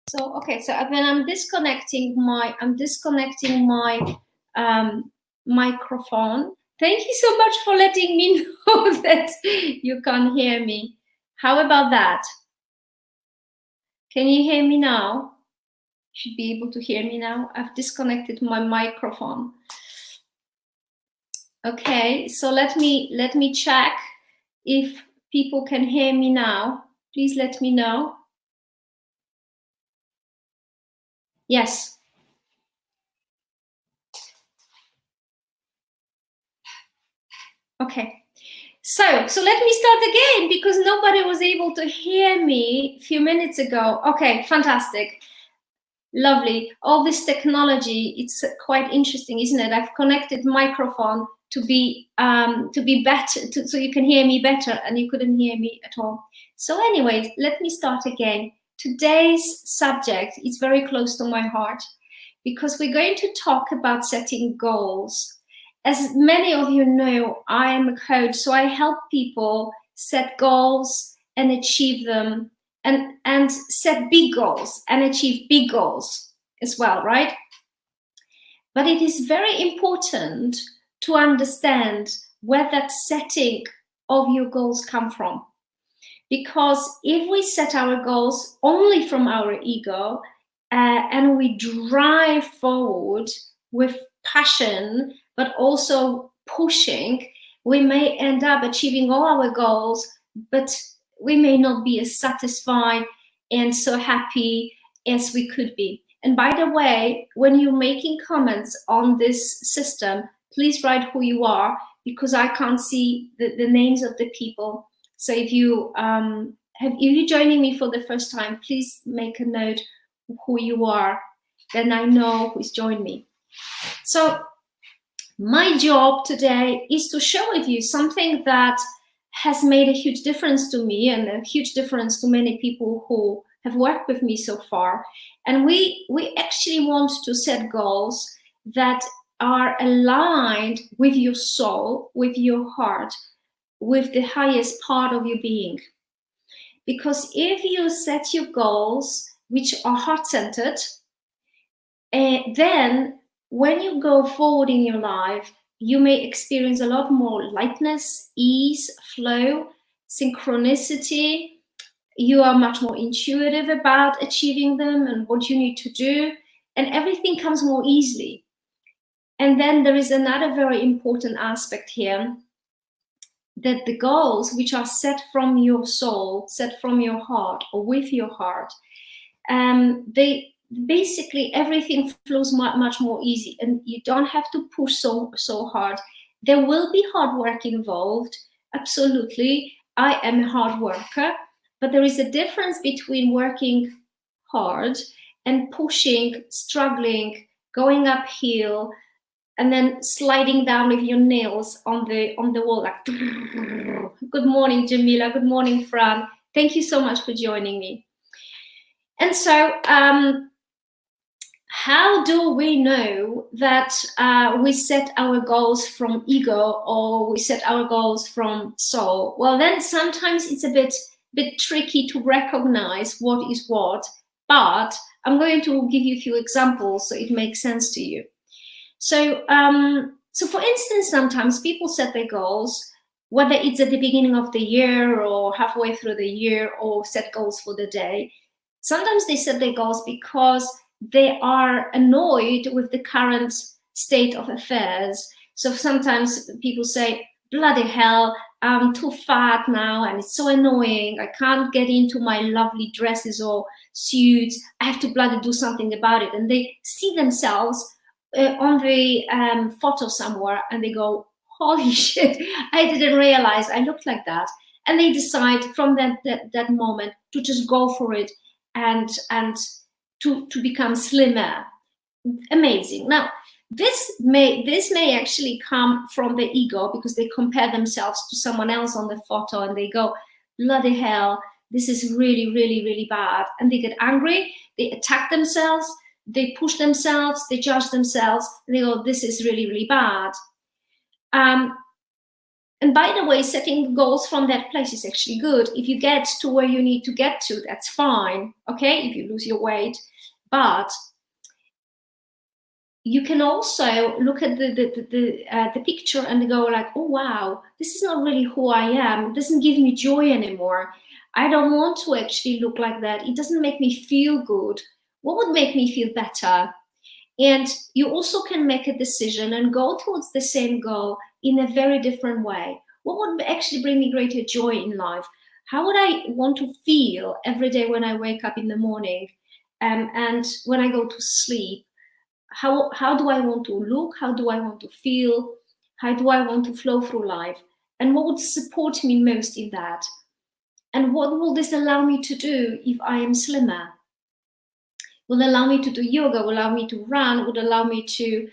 So okay, so then I'm disconnecting my microphone. Thank you so much for letting me know that you can't hear me. How about that? Can you hear me now? You should be able to hear me now. I've disconnected my microphone. Okay, so let me check if people can hear me now. Please let me know. Yes. Okay. So let me start again because nobody was able to hear me a few minutes ago. Okay, fantastic. Lovely. All this technology, it's quite interesting, isn't it? I've connected microphone to be better, so you can hear me better, and you couldn't hear me at all. So anyways, let me start again. Today's subject is very close to my heart because we're going to talk about setting goals. As many of you know, I am a coach, so I help people set goals and achieve them, and set big goals and achieve big goals as well, right? But it is very important to understand where that setting of your goals come from. Because if we set our goals only from our ego and we drive forward with passion, but also pushing, we may end up achieving all our goals, but we may not be as satisfied and so happy as we could be. And by the way, when you're making comments on this system, please write who you are, because I can't see the names of the people. So if you're joining me for the first time, please make a note of who you are, then I know who's joined me. So my job today is to share with you something that has made a huge difference to me and a huge difference to many people who have worked with me so far. And we actually want to set goals that are aligned with your soul, with your heart, with the highest part of your being. Because if you set your goals, which are heart-centered, then when you go forward in your life, you may experience a lot more lightness, ease, flow, synchronicity. You are much more intuitive about achieving them and what you need to do, and everything comes more easily. And then there is another very important aspect here, that the goals which are set from your soul, set from your heart or with your heart, they basically everything flows much more easy, and you don't have to push so hard. There will be hard work involved, absolutely. I am a hard worker, but there is a difference between working hard and pushing, struggling, going uphill, and then sliding down with your nails on the wall, like. Good morning, Jamila. Good morning, Fran. Thank you so much for joining me. And so, how do we know that we set our goals from ego or we set our goals from soul? Well, then sometimes it's a bit tricky to recognize what is what, but I'm going to give you a few examples so it makes sense to you. So, so for instance, sometimes people set their goals, whether it's at the beginning of the year or halfway through the year, or set goals for the day. Sometimes they set their goals because they are annoyed with the current state of affairs. So sometimes people say, bloody hell, I'm too fat now and it's so annoying. I can't get into my lovely dresses or suits. I have to bloody do something about it. And they see themselves on the photo somewhere and they go, holy shit, I didn't realize I looked like that. And they decide from that moment to just go for it and to become slimmer. Amazing. Now, this may actually come from the ego, because they compare themselves to someone else on the photo and they go, bloody hell, this is really, really, really bad. And they get angry, they attack themselves, they push themselves, they judge themselves, and they go, this is really, really bad. And by the way, setting goals from that place is actually good. If you get to where you need to get to, that's fine, okay, if you lose your weight. But you can also look at the picture and go like, oh wow, this is not really who I am. It doesn't give me joy anymore. I don't want to actually look like that. It doesn't make me feel good. What would make me feel better? And you also can make a decision and go towards the same goal in a very different way. What would actually bring me greater joy in life? How would I want to feel every day when I wake up in the morning, and when I go to sleep? How do I want to look? How do I want to feel? How do I want to flow through life? And what would support me most in that? And what will this allow me to do if I am slimmer? Will allow me to do yoga, will allow me to run, would allow me to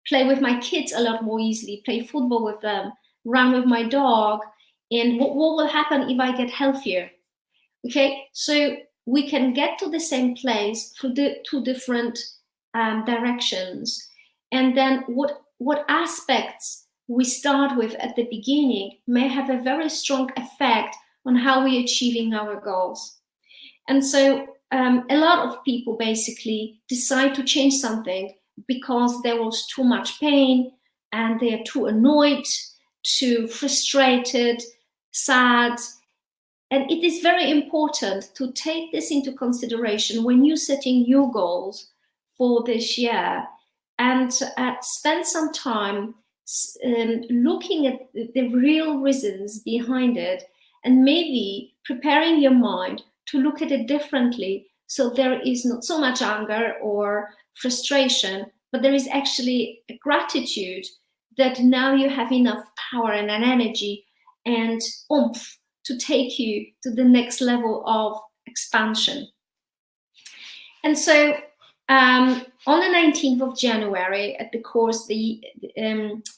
play with my kids a lot more easily, play football with them, run with my dog. And what will happen if I get healthier? Okay, so we can get to the same place through the two different directions. And then what aspects we start with at the beginning may have a very strong effect on how we're achieving our goals. And so a lot of people basically decide to change something because there was too much pain and they are too annoyed, too frustrated, sad. And it is very important to take this into consideration when you're setting your goals for this year, and spend some time looking at the real reasons behind it, and maybe preparing your mind to look at it differently, so there is not so much anger or frustration, but there is actually a gratitude that now you have enough power and an energy and oomph to take you to the next level of expansion. And so on the 19th of January, at the course, your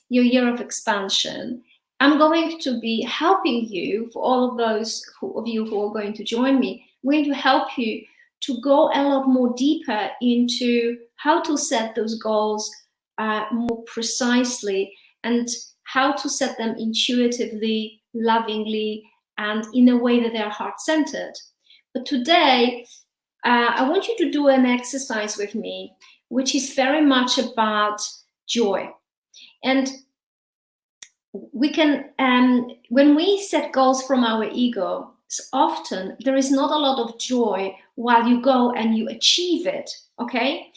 year of expansion, I'm going to be helping you, for all of those of you who are going to join me, I'm going to help you to go a lot more deeper into how to set those goals more precisely, and how to set them intuitively, lovingly, and in a way that they're heart-centered. But today, I want you to do an exercise with me, which is very much about joy. And we can, when we set goals from our ego, often there is not a lot of joy while you go and you achieve it, okay?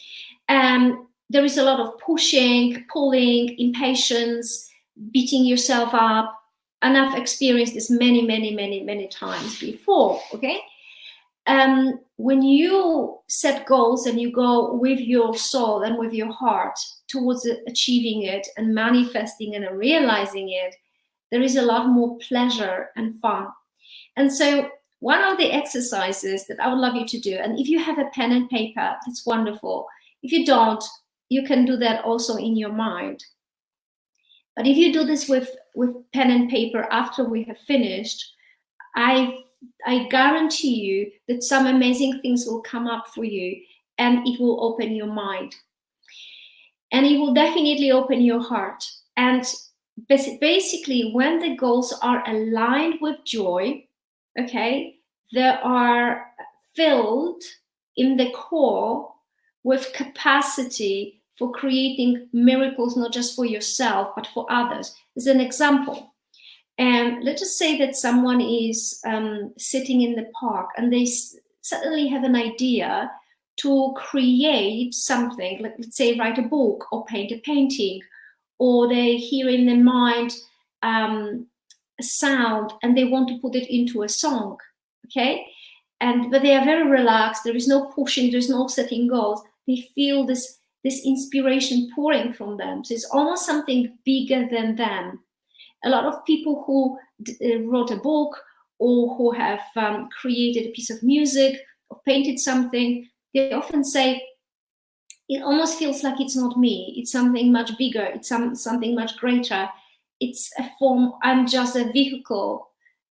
There is a lot of pushing, pulling, impatience, beating yourself up. And I've experienced this many times before, okay? When you set goals and you go with your soul and with your heart towards achieving it and manifesting and realizing it, there is a lot more pleasure and fun. And so one of the exercises that I would love you to do, and if you have a pen and paper, that's wonderful. If you don't, you can do that also in your mind. But if you do this with pen and paper after we have finished, I guarantee you that some amazing things will come up for you, and it will open your mind. And it will definitely open your heart. And basically, when the goals are aligned with joy, okay, they are filled in the core with capacity for creating miracles, not just for yourself, but for others. As an example, let's just say that someone is sitting in the park and they suddenly have an idea to create something, like let's say write a book or paint a painting, or they hear in their mind a sound and they want to put it into a song, okay? But they are very relaxed, there is no pushing, there's no setting goals. They feel this inspiration pouring from them. So it's almost something bigger than them. A lot of people who wrote a book or who have created a piece of music or painted something, they often say, it almost feels like it's not me, it's something much bigger, it's something much greater. It's a form, I'm just a vehicle,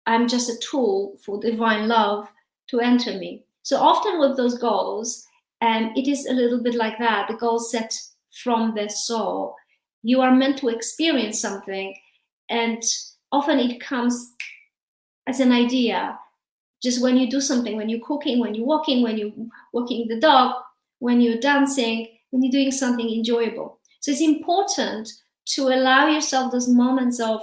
I'm just a tool for divine love to enter me. So often with those goals, it is a little bit like that, the goal set from the soul. You are meant to experience something, And often it comes as an idea, just when you do something, when you're cooking, when you're walking, when you're walking the dog, when you're dancing, when you're doing something enjoyable. So it's important to allow yourself those moments of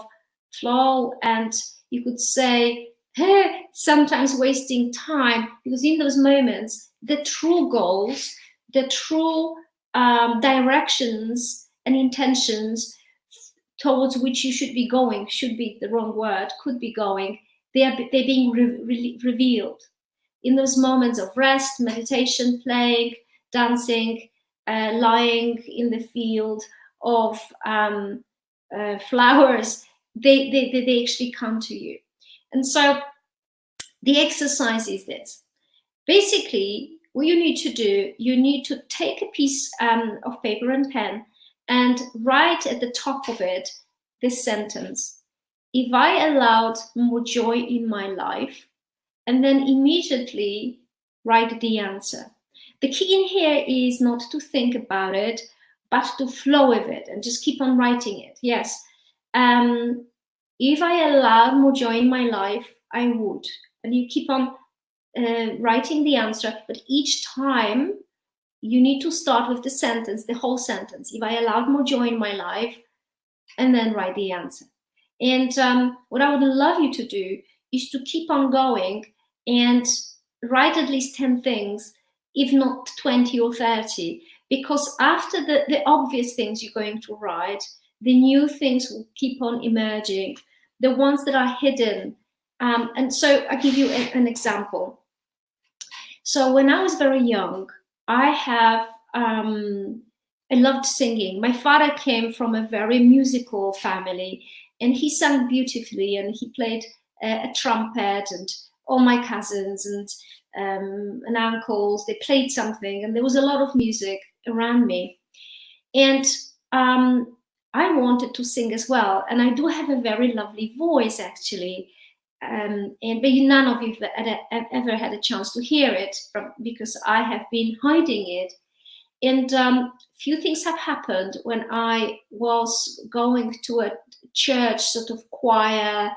flow, and you could say, hey, sometimes wasting time, because in those moments, the true goals, the true directions and intentions towards which you should be going, should be the wrong word, could be going, they're being revealed in those moments of rest, meditation, playing, dancing, lying in the field of flowers. They actually come to you. And so the exercise is this. Basically, what you need to do, you need to take a piece of paper and pen and write at the top of it this sentence: if I allowed more joy in my life, and then immediately write the answer. The key in here is not to think about it, but to flow with it and just keep on writing it. Yes. If I allowed more joy in my life, I would. And you keep on writing the answer, but each time you need to start with the sentence, the whole sentence. If I allowed more joy in my life, and then write the answer. And what I would love you to do is to keep on going and write at least 10 things, if not 20 or 30, because after the obvious things you're going to write, the new things will keep on emerging, the ones that are hidden. And so I'll give you an example. So when I was very young, I loved singing. My father came from a very musical family, and he sang beautifully, and he played a trumpet, and all my cousins and uncles, they played something, and there was a lot of music around me. And I wanted to sing as well. And I do have a very lovely voice, actually. But none of you have ever had a chance to hear it, because I have been hiding it. And few things have happened when I was going to a church sort of choir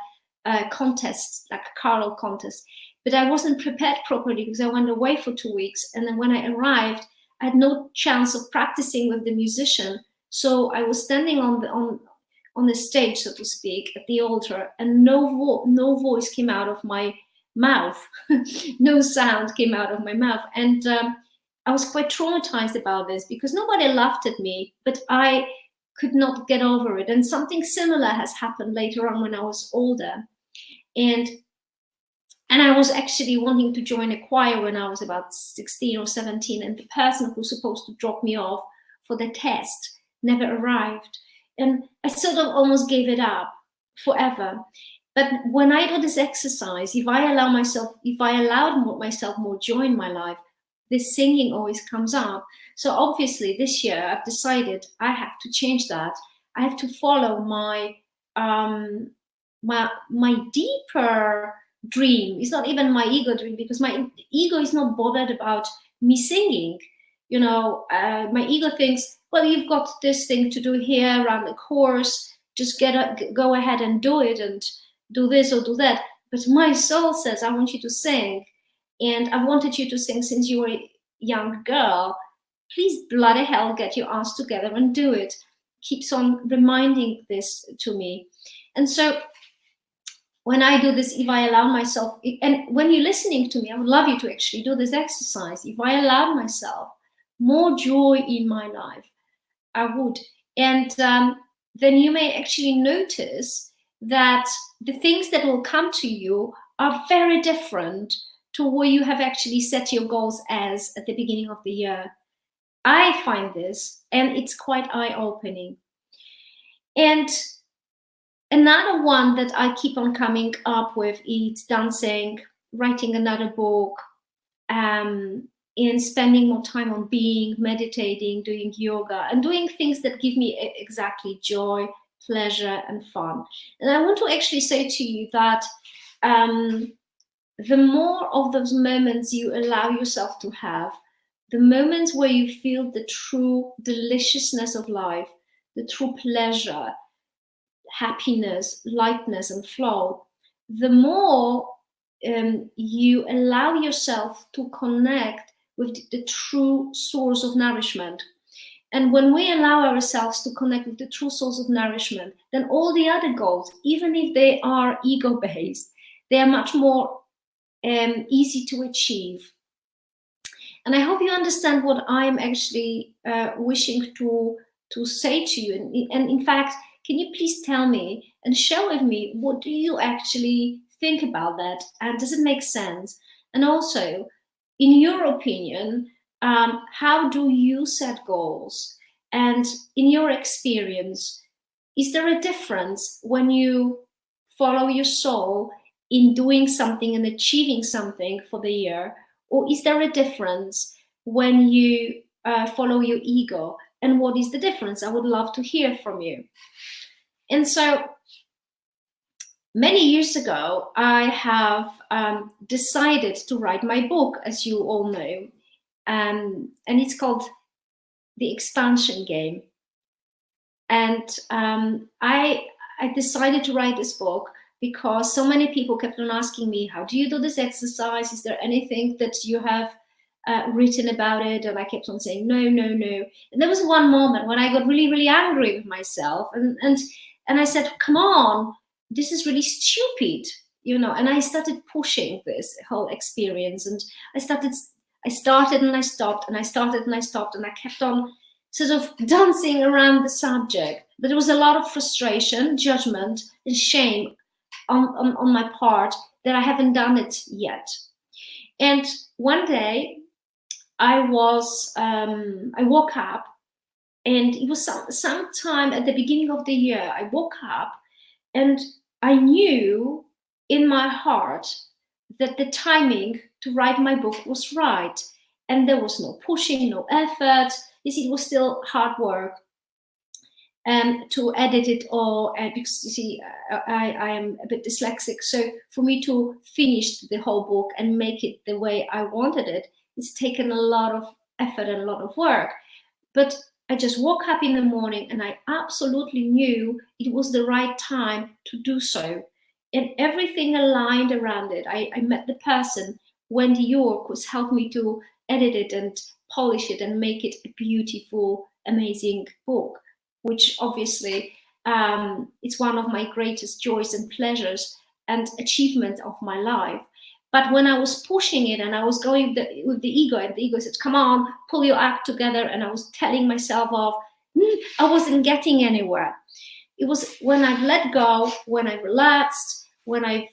contest, like a carol contest. But I wasn't prepared properly because I went away for 2 weeks. And then when I arrived, I had no chance of practicing with the musician. So I was standing on the stage, so to speak, at the altar, and no voice came out of my mouth. No sound came out of my mouth. And I was quite traumatized about this, because nobody laughed at me, but I could not get over it. And something similar has happened later on when I was older. And I was actually wanting to join a choir when I was about 16 or 17, and the person who was supposed to drop me off for the test never arrived. And I sort of almost gave it up forever. But when I do this exercise, if I allowed myself more joy in my life, this singing always comes up. So obviously this year I've decided I have to change that. I have to follow my deeper dream. It's not even my ego dream, because my ego is not bothered about me singing. You know, my ego thinks, well, you've got this thing to do here around the course, just go ahead and do it, and do this or do that. But my soul says, I want you to sing, and I've wanted you to sing since you were a young girl. Please, bloody hell, get your ass together and do it. Keeps on reminding this to me. And so when I do this, if I allow myself, and when you're listening to me, I would love you to actually do this exercise. If I allow myself more joy in my life, I would. And then you may actually notice that the things that will come to you are very different to what you have actually set your goals as at the beginning of the year. I find this, and it's quite eye-opening. And another one that I keep on coming up with is dancing, writing another book, and spending more time on being, meditating, doing yoga, and doing things that give me exactly joy, pleasure, and fun. And I want to actually say to you that the more of those moments you allow yourself to have, the moments where you feel the true deliciousness of life, the true pleasure, happiness, lightness, and flow, the more you allow yourself to connect with the true source of nourishment. And when we allow ourselves to connect with the true source of nourishment, then all the other goals, even if they are ego-based, they are much more easy to achieve. And I hope you understand what I'm actually wishing to say to you. And in fact, can you please tell me and share with me, what do you actually think about that? And does it make sense? And also, in your opinion, how do you set goals? And in your experience, is there a difference when you follow your soul in doing something and achieving something for the year? Or is there a difference when you follow your ego? And what is the difference? I would love to hear from you. And so many years ago, I have decided to write my book, as you all know. And it's called The Expansion Game. And I decided to write this book because so many people kept on asking me, how do you do this exercise? Is there anything that you have written about it? And I kept on saying, no, no, no. And there was one moment when I got really, really angry with myself. And I said, come on, this is really stupid, you know. And I started pushing this whole experience. And I started and I stopped, and I started and I stopped, and I kept on sort of dancing around the subject. But there was a lot of frustration, judgment, and shame on my part that I haven't done it yet. And one day I woke up, and it was some time at the beginning of the year. I woke up and I knew in my heart that the timing to write my book was right. And there was no pushing, no effort. You see, it was still hard work to edit it all, because you see, I am a bit dyslexic. So for me to finish the whole book and make it the way I wanted it, it's taken a lot of effort and a lot of work. But I just woke up in the morning and I absolutely knew it was the right time to do so. And everything aligned around it. I met the person, Wendy York, who's helped me to edit it and polish it and make it a beautiful, amazing book, which obviously it's one of my greatest joys and pleasures and achievements of my life. But when I was pushing it and I was going with the ego, and the ego said, come on, pull your act together, and I was telling myself off, I wasn't getting anywhere. It was when I let go, when I relaxed, when I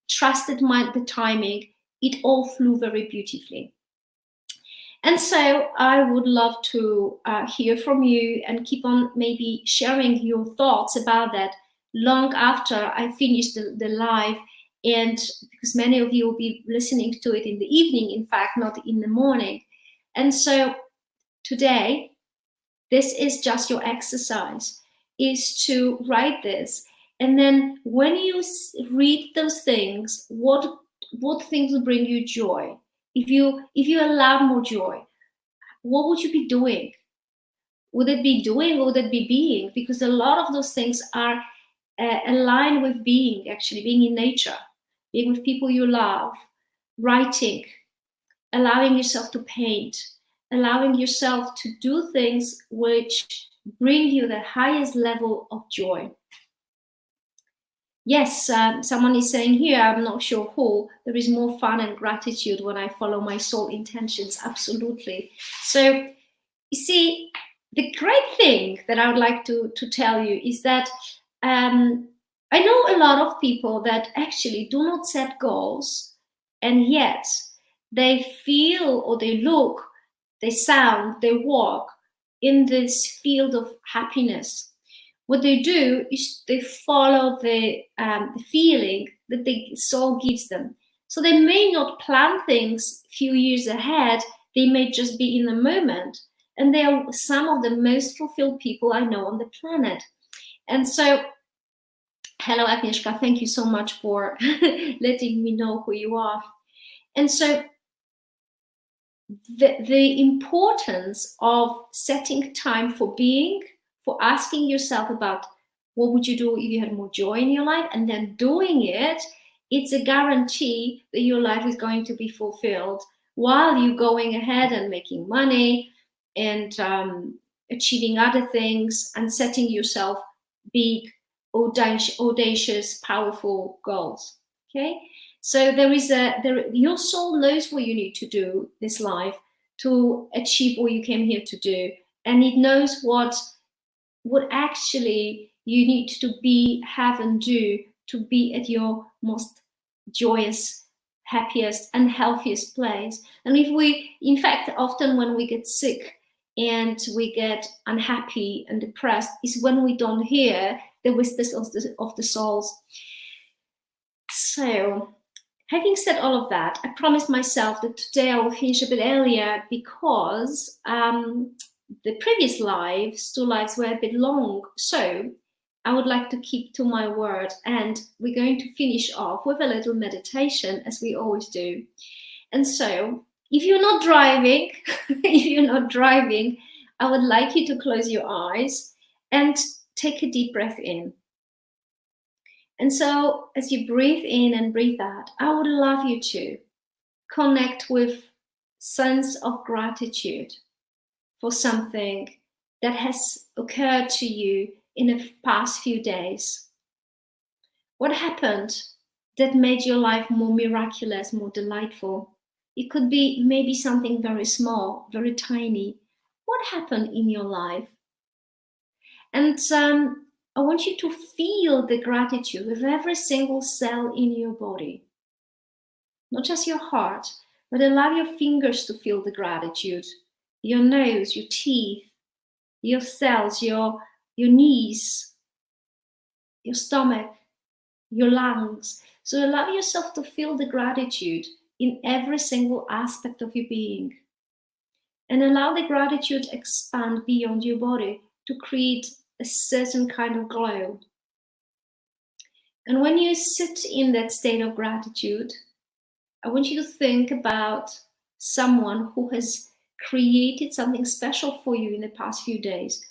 trusted the timing, it all flew very beautifully. And so I would love to hear from you and keep on maybe sharing your thoughts about that long after I finish the live. And because many of you will be listening to it in the evening, in fact, not in the morning. And so today, this is just your exercise, is to write this. And then when you read those things, what things will bring you joy? If you allow more joy, what would you be doing? Would it be doing, or would it be being? Because a lot of those things are aligned with being, actually being in nature, being with people you love, writing, allowing yourself to paint, allowing yourself to do things which bring you the highest level of joy. Yes, someone is saying here, I'm not sure who, there is more fun and gratitude when I follow my soul intentions. Absolutely. So you see, the great thing that I would like to tell you is that I know a lot of people that actually do not set goals, and yet they feel, or they look, they sound, they walk in this field of happiness. What they do is they follow the feeling that the soul gives them. So they may not plan things a few years ahead. They may just be in the moment. And they are some of the most fulfilled people I know on the planet. And so, hello, Agnieszka, thank you so much for letting me know who you are. And so the importance of setting time for being, for asking yourself about what would you do if you had more joy in your life, and then doing it, it's a guarantee that your life is going to be fulfilled while you're going ahead and making money and achieving other things and setting yourself big, audacious, powerful goals. Okay, so your soul knows what you need to do this life to achieve what you came here to do, and it knows what actually you need to be, have, and do to be at your most joyous, happiest, and healthiest place. And if we, in fact, often when we get sick and we get unhappy and depressed, is when we don't hear the whispers of the souls. So, having said all of that, I promised myself that today I will finish a bit earlier because the previous lives, 2 lives, were a bit long. So I would like to keep to my word, and we're going to finish off with a little meditation, as we always do. And so if you're not driving, I would like you to close your eyes and take a deep breath in. And so as you breathe in and breathe out, I would love you to connect with sense of gratitude for something that has occurred to you in the past few days. What happened that made your life more miraculous, more delightful? It could be maybe something very small, very tiny. What happened in your life? And I want you to feel the gratitude with every single cell in your body. Not just your heart, but allow your fingers to feel the gratitude. Your nose, your teeth, your cells, your knees, your stomach, your lungs. So allow yourself to feel the gratitude in every single aspect of your being. And allow the gratitude to expand beyond your body to create a certain kind of glow. And when you sit in that state of gratitude, I want you to think about someone who has created something special for you in the past few days,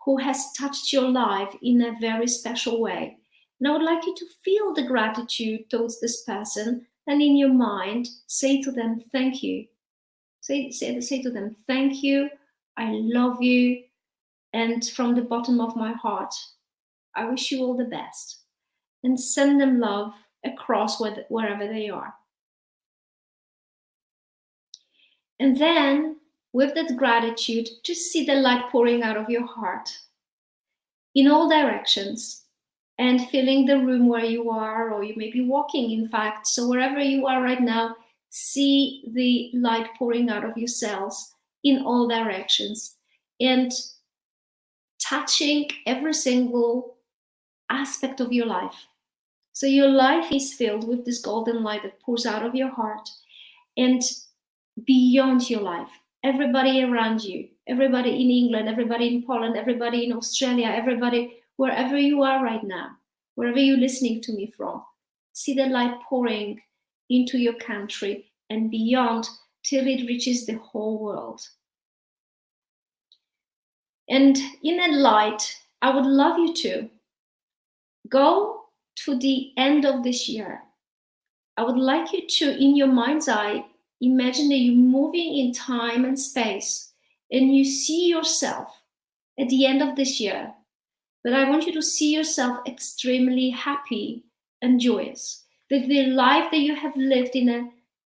who has touched your life in a very special way. And I would like you to feel the gratitude towards this person, and in your mind, say to them, thank you. Say to them, thank you, I love you, and from the bottom of my heart, I wish you all the best. And send them love across wherever they are. And then, with that gratitude, just see the light pouring out of your heart in all directions, and filling the room where you are, or you may be walking, in fact. So wherever you are right now, see the light pouring out of your cells in all directions and touching every single aspect of your life. So your life is filled with this golden light that pours out of your heart and beyond your life. Everybody around you, everybody in England, everybody in Poland, everybody in Australia, everybody wherever you are right now, wherever you're listening to me from, see the light pouring into your country and beyond till it reaches the whole world. And in that light, I would love you to go to the end of this year. I would like you to, in your mind's eye, imagine that you're moving in time and space and you see yourself at the end of this year. But I want you to see yourself extremely happy and joyous. That the life that you have lived in the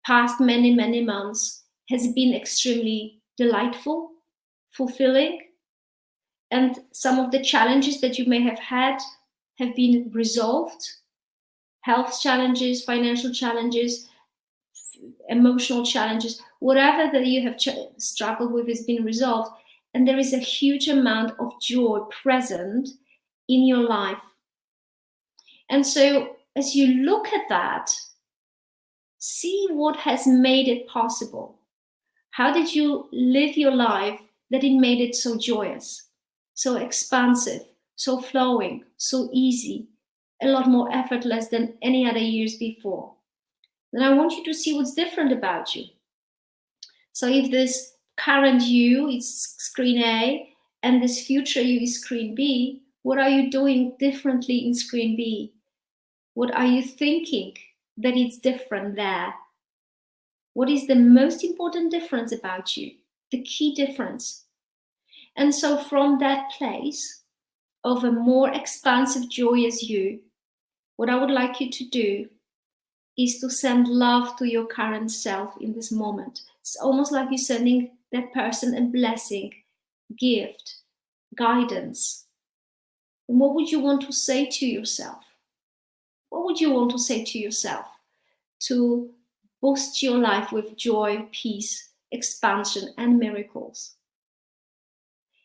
past many, many months has been extremely delightful, fulfilling, and some of the challenges that you may have had have been resolved. Health challenges, financial challenges, emotional challenges, whatever that you have struggled with has been resolved. And there is a huge amount of joy present in your life. And so as you look at that, see what has made it possible. How did you live your life that it made it so joyous, so expansive, so flowing, so easy, a lot more effortless than any other years before? Then I want you to see what's different about you. So if this current you is screen A and this future you is screen B, What are you doing differently in screen B? What are you thinking that it's different there? What is the most important difference about you? The key difference. And so from that place of a more expansive, joyous you, what I would like you to do is to send love to your current self in this moment. It's almost like you're sending that person a blessing, gift, guidance. And what would you want to say to yourself? What would you want to say to yourself to boost your life with joy, peace, expansion, and miracles?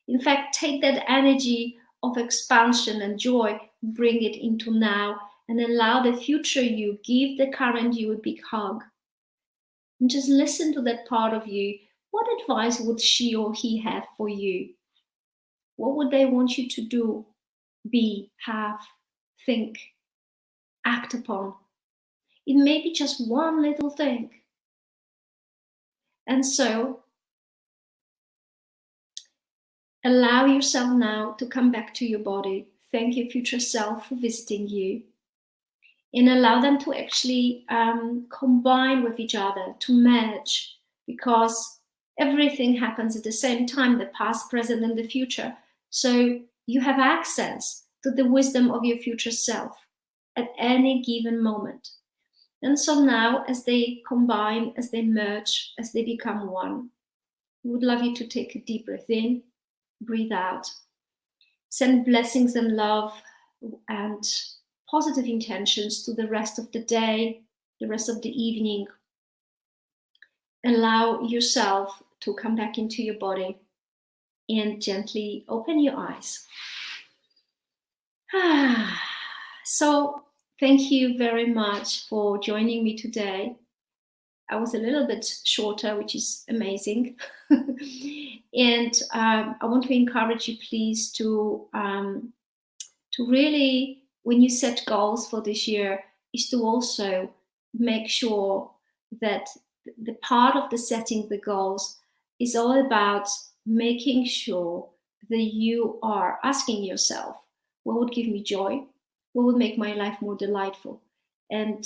In fact, take that energy of expansion and joy, bring it into now, and allow the future you, give the current you a big hug. And just listen to that part of you. What advice would she or he have for you? What would they want you to do, be, have, think, act upon? It may be just one little thing. And so, allow yourself now to come back to your body. Thank your future self for visiting you. And allow them to actually combine with each other, to merge, because everything happens at the same time, the past, present, and the future. So you have access to the wisdom of your future self at any given moment. And so now, as they combine, as they merge, as they become one, we would love you to take a deep breath in, breathe out, send blessings and love and positive intentions to the rest of the day, the rest of the evening. Allow yourself to come back into your body and gently open your eyes. So thank you very much for joining me today. I was a little bit shorter, which is amazing. And I want to encourage you, please, to really, when you set goals for this year, is to also make sure that the part of the setting the goals is all about making sure that you are asking yourself, what would give me joy? What would make my life more delightful? And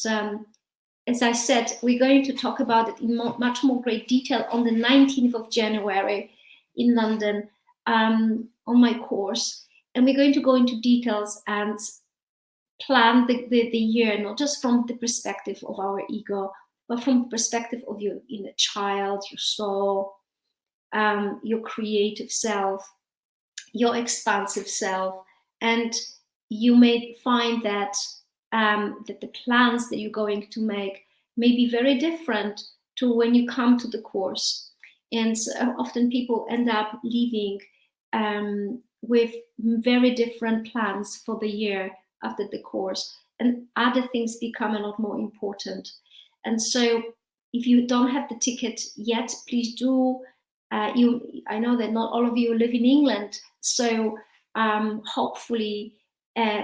as I said, we're going to talk about it in much more great detail on the 19th of January in London on my course. And we're going to go into details and plan the year, not just from the perspective of our ego, but from the perspective of your inner child, your soul, your creative self, your expansive self. And you may find that that the plans that you're going to make may be very different to when you come to the course. And so often people end up leaving with very different plans for the year after the course, and other things become a lot more important. And so if you don't have the ticket yet, please do. I know that not all of you live in England, so hopefully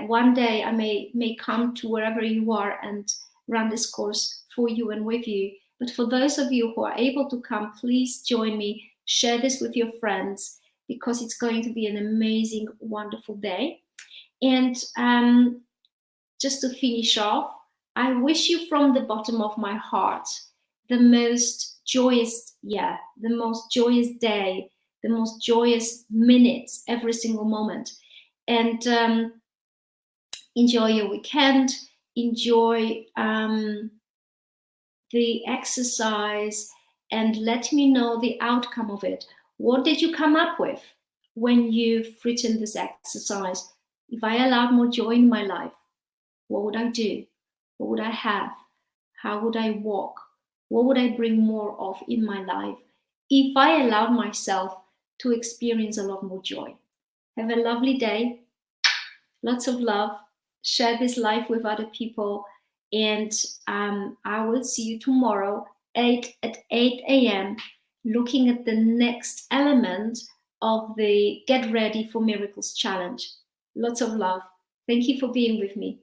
one day I may come to wherever you are and run this course for you and with you. But for those of you who are able to come, please join me, share this with your friends, because it's going to be an amazing, wonderful day. And just to finish off, I wish you from the bottom of my heart the most joyous year, the most joyous day, the most joyous minutes, every single moment. And enjoy your weekend, enjoy the exercise, and let me know the outcome of it. What did you come up with when you've written this exercise? If I allowed more joy in my life, what would I do? What would I have? How would I walk? What would I bring more of in my life if I allowed myself to experience a lot more joy? Have a lovely day. Lots of love. Share this life with other people. And I will see you tomorrow at 8 a.m. looking at the next element of the Get Ready for Miracles challenge. Lots of love. Thank you for being with me.